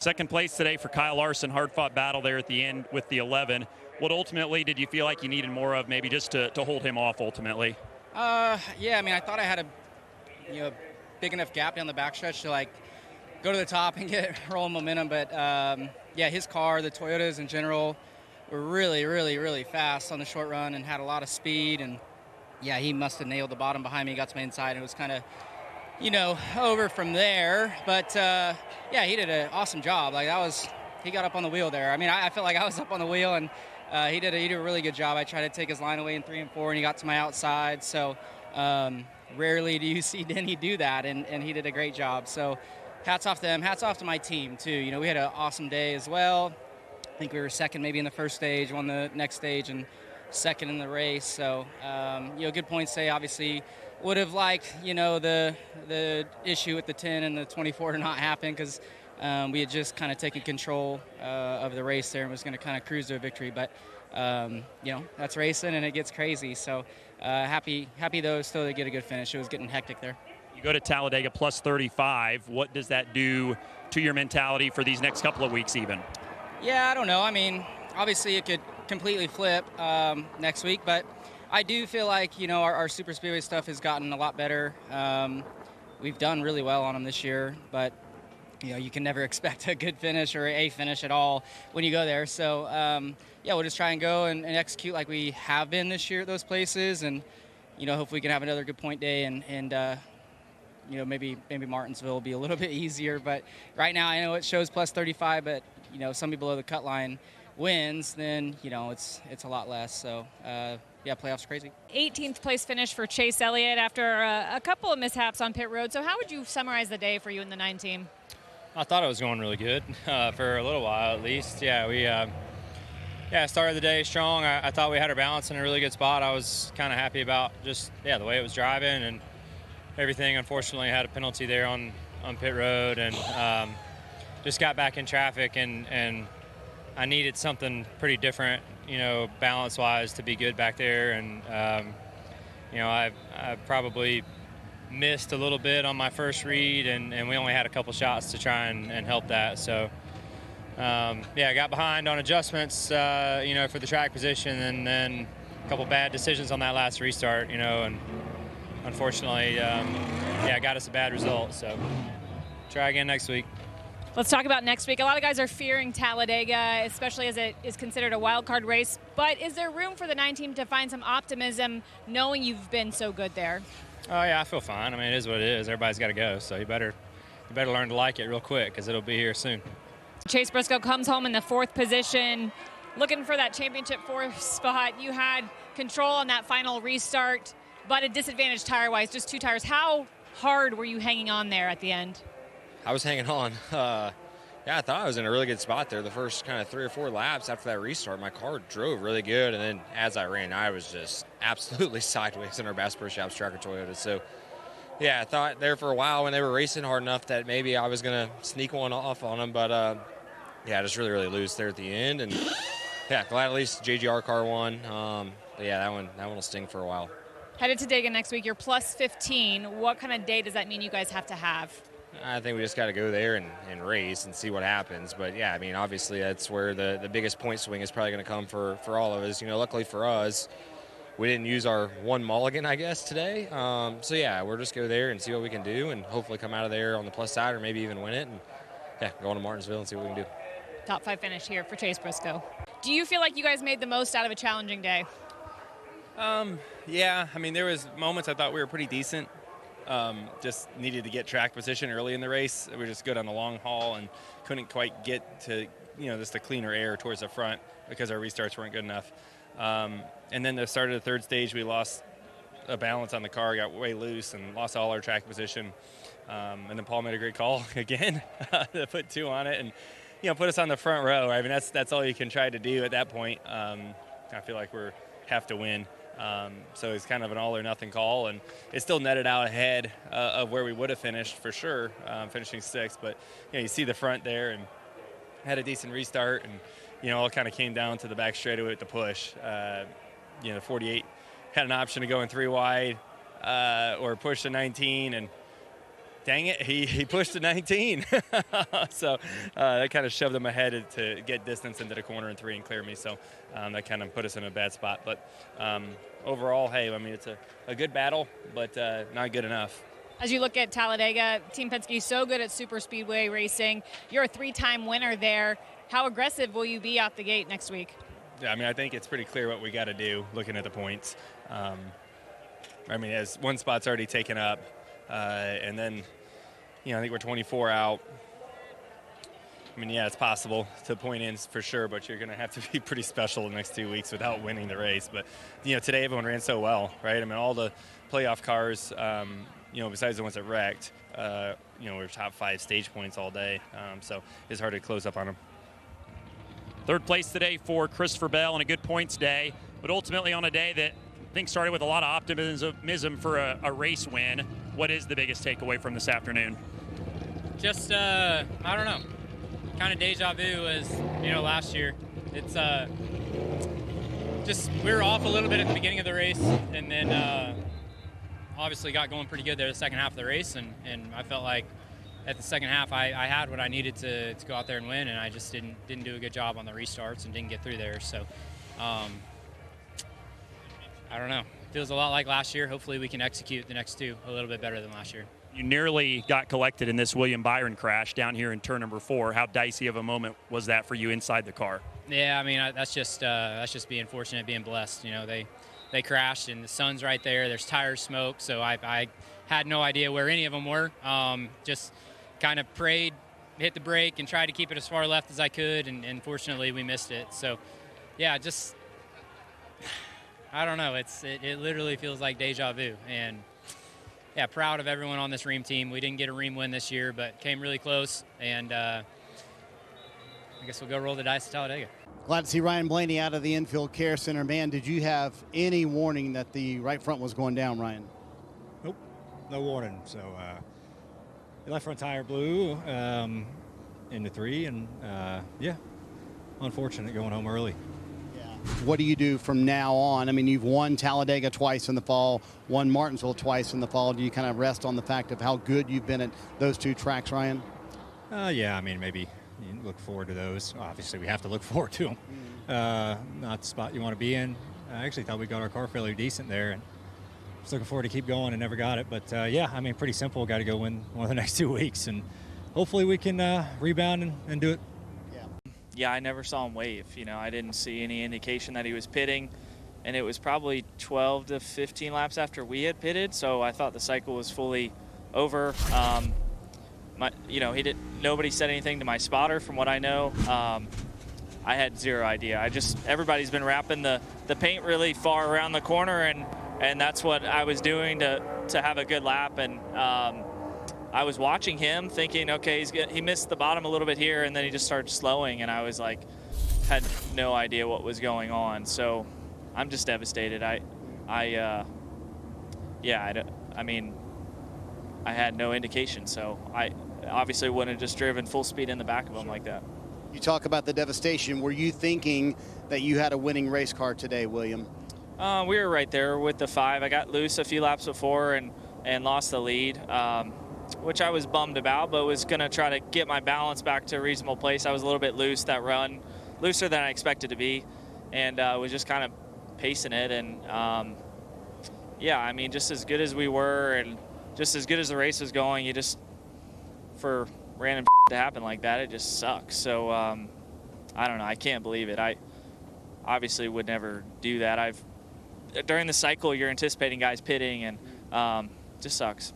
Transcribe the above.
Second place today for Kyle Larson, hard-fought battle there at the end with the 11. What ultimately did you feel like you needed more of, maybe just to hold him off ultimately? Yeah, I mean, I thought I had a big enough gap down the backstretch to go to the top and get rolling momentum, but yeah, his car, the Toyotas in general, were really, really, really fast on the short run and had a lot of speed, and yeah, he must have nailed the bottom behind me, got to my inside, and it was kind of over from there. But yeah, he did an awesome job. He got up on the wheel there. I mean, I felt like I was up on the wheel, and he did a really good job. I tried to take his line away in 3 and 4, and he got to my outside. So rarely do you see Denny do that, and he did a great job. So hats off to them. Hats off to my team too. We had an awesome day as well. I think we were second maybe in the first stage, won the next stage, and second in the race. So good points today. Obviously, would have liked the issue with the 10 and the 24 to not happen, because we had just kind of taken control of the race there and was going to kind of cruise to a victory. But that's racing and it gets crazy. So happy though still to get a good finish. It was getting hectic there. You go to Talladega plus 35. What does that do to your mentality for these next couple of weeks even? Yeah, I don't know. I mean, obviously it could completely flip next week, but I do feel like, our super speedway stuff has gotten a lot better. We've done really well on them this year, but you can never expect a good finish or a finish at all when you go there. So yeah, we'll just try and go and execute like we have been this year at those places, and hopefully we can have another good point day, and maybe Martinsville will be a little bit easier. But right now I know it shows plus 35, but somebody below the cut line wins, then it's a lot less. So yeah, playoffs crazy. 18th place finish for Chase Elliott after a couple of mishaps on pit road. So how would you summarize the day for you and the 9 team? I thought it was going really good for a little while at least. Yeah, we started the day strong. I thought we had our balance in a really good spot. I was kind of happy about just the way it was driving and everything. Unfortunately, I had a penalty there on pit road, and just got back in traffic, and I needed something pretty different, balance-wise, to be good back there. And I probably missed a little bit on my first read, and we only had a couple shots to try and help that. So I got behind on adjustments, for the track position, and then a couple bad decisions on that last restart, and unfortunately, got us a bad result. So try again next week. Let's talk about next week. A lot of guys are fearing Talladega, especially as it is considered a wild card race. But is there room for the 9 team to find some optimism, knowing you've been so good there? Oh yeah, I feel fine. I mean, it is what it is. Everybody's got to go, so you better learn to like it real quick, because it'll be here soon. Chase Briscoe comes home in the 4th position, looking for that championship 4th spot. You had control on that final restart, but a disadvantage tire-wise, just 2 tires. How hard were you hanging on there at the end? I was hanging on. I thought I was in a really good spot there. The first kind of 3 or 4 laps after that restart, my car drove really good, and then as I ran, I was just absolutely sideways in our Bass Pro Shops tracker Toyota. So, yeah, I thought there for a while when they were racing hard enough that maybe I was going to sneak one off on them, but just really, really loose there at the end. And yeah, glad at least JGR car won. But yeah, that one will sting for a while. Headed to Dega next week. You're plus 15. What kind of day does that mean you guys have to have? I think we just got to go there and race and see what happens. But, yeah, I mean, obviously that's where the biggest point swing is probably going to come for all of us. luckily for us, we didn't use our one mulligan, I guess, today. So, yeah, we'll just go there and see what we can do and hopefully come out of there on the plus side or maybe even win it. And, yeah, go on to Martinsville and see what we can do. Top 5 finish here for Chase Briscoe. Do you feel like you guys made the most out of a challenging day? Yeah, I mean, there was moments I thought we were pretty decent. Just needed to get track position early in the race. We were just good on the long haul and couldn't quite get to, just the cleaner air towards the front because our restarts weren't good enough. And then the start of the 3rd stage, we lost a balance on the car, got way loose, and lost all our track position. And then Paul made a great call again to put 2 on it and, put us on the front row. I mean, that's all you can try to do at that point. I feel like we have to win. So it's kind of an all or nothing call, and it still netted out ahead of where we would have finished for sure, finishing 6th. But you see the front there, and had a decent restart, and all kind of came down to the back straightaway with the push. The 48 had an option to go in 3 wide or push the 19, and dang it, he pushed to 19. So that kind of shoved him ahead to get distance into the corner in 3 and clear me. So that kind of put us in a bad spot. But overall, hey, I mean, it's a good battle, but not good enough. As you look at Talladega, Team Penske so good at super speedway racing. You're a 3-time winner there. How aggressive will you be out the gate next week? Yeah, I mean, I think it's pretty clear what we got to do looking at the points. I mean, as one spot's already taken up, and then, I think we're 24 out. I mean, yeah, it's possible to point in for sure, but you're going to have to be pretty special the next 2 weeks without winning the race. But, today everyone ran so well, right? I mean, all the playoff cars, besides the ones that wrecked, we're top 5 stage points all day. So it's hard to close up on them. Third place today for Christopher Bell and a good points day, but ultimately on a day that I think started with a lot of optimism for a race win. What is the biggest takeaway from this afternoon? Just, I don't know, kind of deja vu as, last year. It's just we were off a little bit at the beginning of the race, and then obviously got going pretty good there the second half of the race, and I felt like at the second half I had what I needed to go out there and win, and I just didn't do a good job on the restarts and didn't get through there. So I don't know. Feels a lot like last year. Hopefully we can execute the next 2 a little bit better than last year. You nearly got collected in this William Byron crash down here in turn number 4. How dicey of a moment was that for you inside the car? Yeah, I mean, that's just being fortunate, being blessed. They crashed and the sun's right there. There's tire smoke, so I had no idea where any of them were. Just kind of prayed, hit the brake, and tried to keep it as far left as I could, and fortunately we missed it. So, yeah, just I don't know. It literally feels like deja vu, and yeah, proud of everyone on this Ream team. We didn't get a Ream win this year, but came really close, and I guess we'll go roll the dice at Talladega. Glad to see Ryan Blaney out of the infield care center. Man, did you have any warning that the right front was going down, Ryan? Nope, no warning. So the left front tire blew into 3, and yeah, unfortunate going home early. What do you do from now on? I mean, you've won Talladega twice in the fall, won Martinsville twice in the fall. Do you kind of rest on the fact of how good you've been at those 2 tracks, Ryan? Yeah, I mean, maybe you look forward to those. Obviously, we have to look forward to them. Not the spot you want to be in. I actually thought we got our car fairly decent there, and was looking forward to keep going and never got it. But, yeah, I mean, pretty simple. Got to go win one of the next 2 weeks, and hopefully we can rebound and do it. Yeah, I never saw him wave. I didn't see any indication that he was pitting, and it was probably 12 to 15 laps after we had pitted, so I thought the cycle was fully over. Nobody said anything to my spotter from what I know. I had zero idea. Everybody's been wrapping the paint really far around the corner, and that's what I was doing to have a good lap, and I was watching him thinking, okay, he missed the bottom a little bit here, and then he just started slowing, and I was like, had no idea what was going on. So I'm just devastated. I had no indication, so I obviously wouldn't have just driven full speed in the back of him like that. You talk about the devastation. Were you thinking that you had a winning race car today, William? We were right there with the 5. I got loose a few laps before and lost the lead. Which I was bummed about, but was going to try to get my balance back to a reasonable place. I was a little bit loose that run, looser than I expected to be, and was just kind of pacing it. And, yeah, I mean, just as good as we were and just as good as the race was going, for random to happen like that, it just sucks. So, I don't know. I can't believe it. I obviously would never do that. During the cycle, you're anticipating guys pitting, and just sucks.